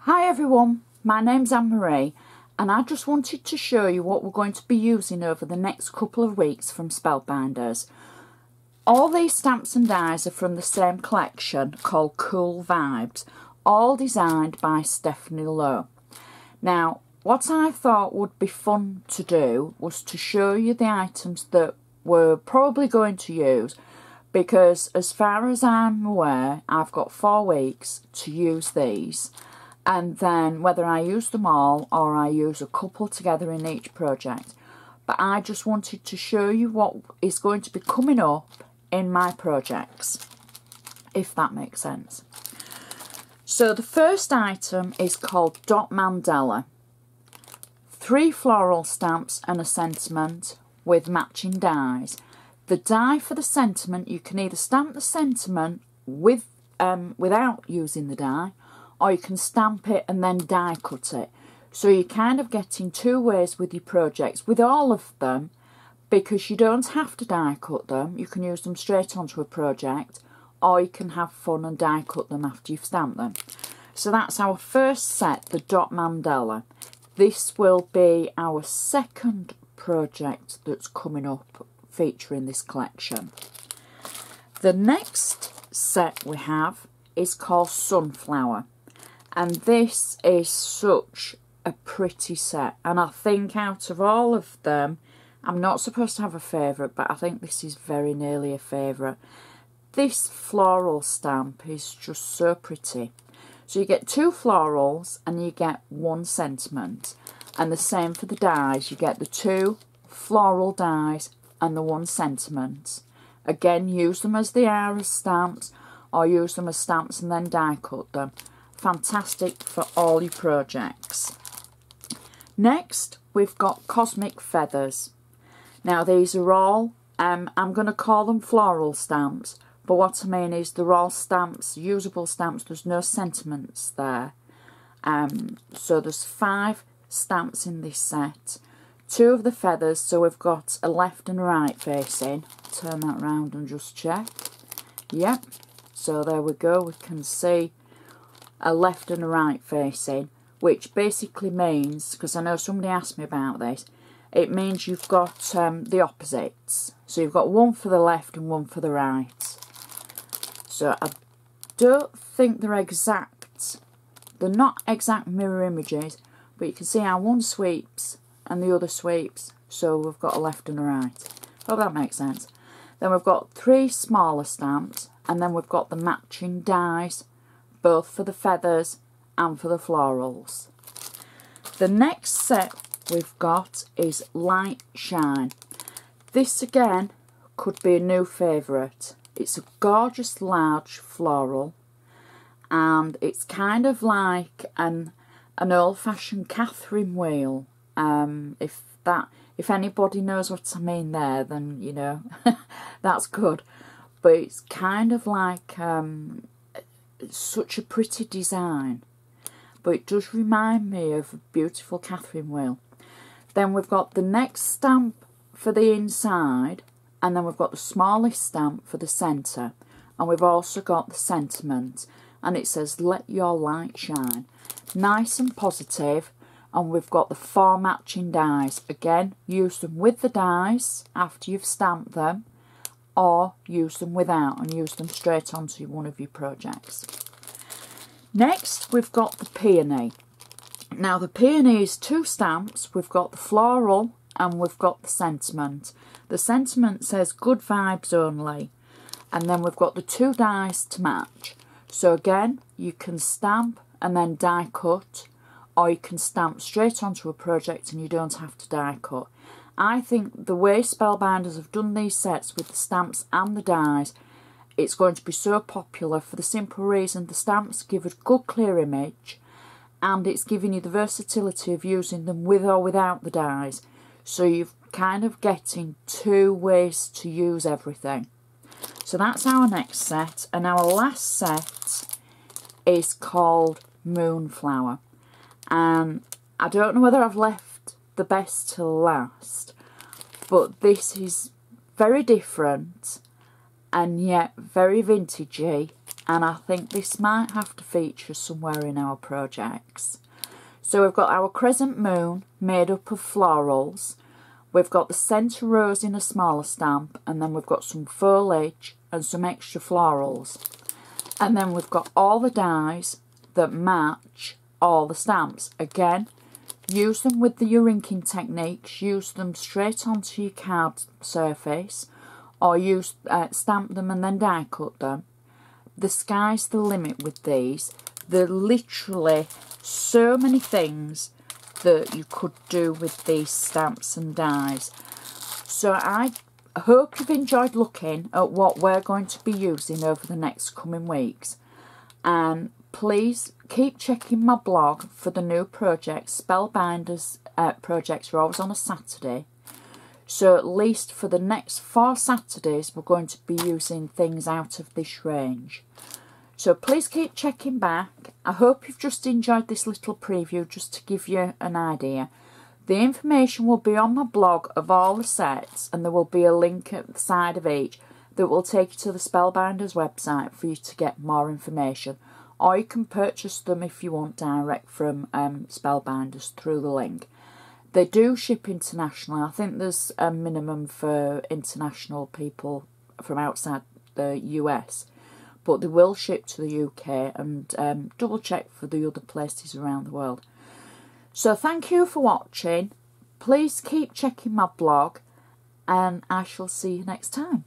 Hi everyone, my name's Anne-Marie and I just wanted to show you what we're going to be using over the next couple of weeks from Spellbinders. All these stamps and dies are from the same collection called Cool Vibes, all designed by Stephanie Lowe. Now, what I thought would be fun to do was to show you the items that we're probably going to use, because as far as I'm aware, I've got 4 weeks to use these. And then whether I use them all or I use a couple together in each project. But I just wanted to show you what is going to be coming up in my projects, if that makes sense. So the first item is called Dot Mandala. 3 floral stamps and a sentiment with matching dies. The die for the sentiment, you can either stamp the sentiment with without using the die, or you can stamp it and then die cut it. So you're kind of getting 2 ways with your projects, with all of them, because you don't have to die cut them. You can use them straight onto a project, or you can have fun and die cut them after you've stamped them. So that's our first set, the Dot Mandala. This will be our second project that's coming up featuring this collection. The next set we have is called Sunflower. And this is such a pretty set. And I think out of all of them, I'm not supposed to have a favourite, but I think this is very nearly a favourite. This floral stamp is just so pretty. So you get 2 florals and you get 1 sentiment. And the same for the dies. You get the 2 floral dies and the 1 sentiment. Again, use them as they are as stamps, or use them as stamps and then die cut them. Fantastic for all your projects. Next, we've got Cosmic Feathers. Now these are all, I'm going to call them floral stamps, but what I mean is they're all stamps, usable stamps, there's no sentiments there. So there's 5 stamps in this set. 2 of the feathers, so we've got a left and a right facing. Turn that round and just check. Yep, so there we go, we can see a left and a right facing, which basically means, because I know somebody asked me about this, it means you've got the opposites. So you've got 1 for the left and 1 for the right. So I don't think they're exact. They're not exact mirror images, but you can see how one sweeps and the other sweeps. So we've got a left and a right. Hope that makes sense. Then we've got 3 smaller stamps, and then we've got the matching dies, both for the feathers and for the florals. The next set we've got is Light Shine. This again could be a new favourite. It's a gorgeous large floral, and it's kind of like an old-fashioned Catherine wheel. If anybody knows what I mean there, then you know that's good. But it's kind of like such a pretty design, but it does remind me of a beautiful Catherine wheel. Then we've got the next stamp for the inside, and then we've got the smallest stamp for the centre, and we've also got the sentiment, and it says let your light shine. Nice and positive. And we've got the 4 matching dies. Again, use them with the dies after you've stamped them, or use them without and use them straight onto one of your projects. Next, we've got the Peony. Now the Peony is 2 stamps. We've got the floral and we've got the sentiment. The sentiment says good vibes only, and then we've got the 2 dies to match. So again, you can stamp and then die cut, or you can stamp straight onto a project and you don't have to die cut. I think the way Spellbinders have done these sets with the stamps and the dies, it's going to be so popular for the simple reason the stamps give a good clear image, and it's giving you the versatility of using them with or without the dies. So you're kind of getting 2 ways to use everything. So that's our next set, and our last set is called Moonflower. And I don't know whether I've left the best till last, but this is very different and yet very vintagey and I think this might have to feature somewhere in our projects. So we've got our crescent moon made up of florals. We've got the centre rose in a smaller stamp, and then we've got some foliage and some extra florals. And then we've got all the dies that match all the stamps. Again, use them with your inking techniques, use them straight onto your card surface, or use stamp them and then die cut them. The sky's the limit with these. There are literally so many things that you could do with these stamps and dies. So I hope you've enjoyed looking at what we're going to be using over the next coming weeks. And please keep checking my blog for the new projects. Spellbinders projects are always on a Saturday. So at least for the next 4 Saturdays, we're going to be using things out of this range. So please keep checking back. I hope you've just enjoyed this little preview just to give you an idea. The information will be on my blog of all the sets, and there will be a link at the side of each that will take you to the Spellbinders website for you to get more information. Or you can purchase them if you want direct from Spellbinders through the link. They do ship internationally. I think there's a minimum for international people from outside the US. But they will ship to the UK, and double check for the other places around the world. So thank you for watching. Please keep checking my blog, and I shall see you next time.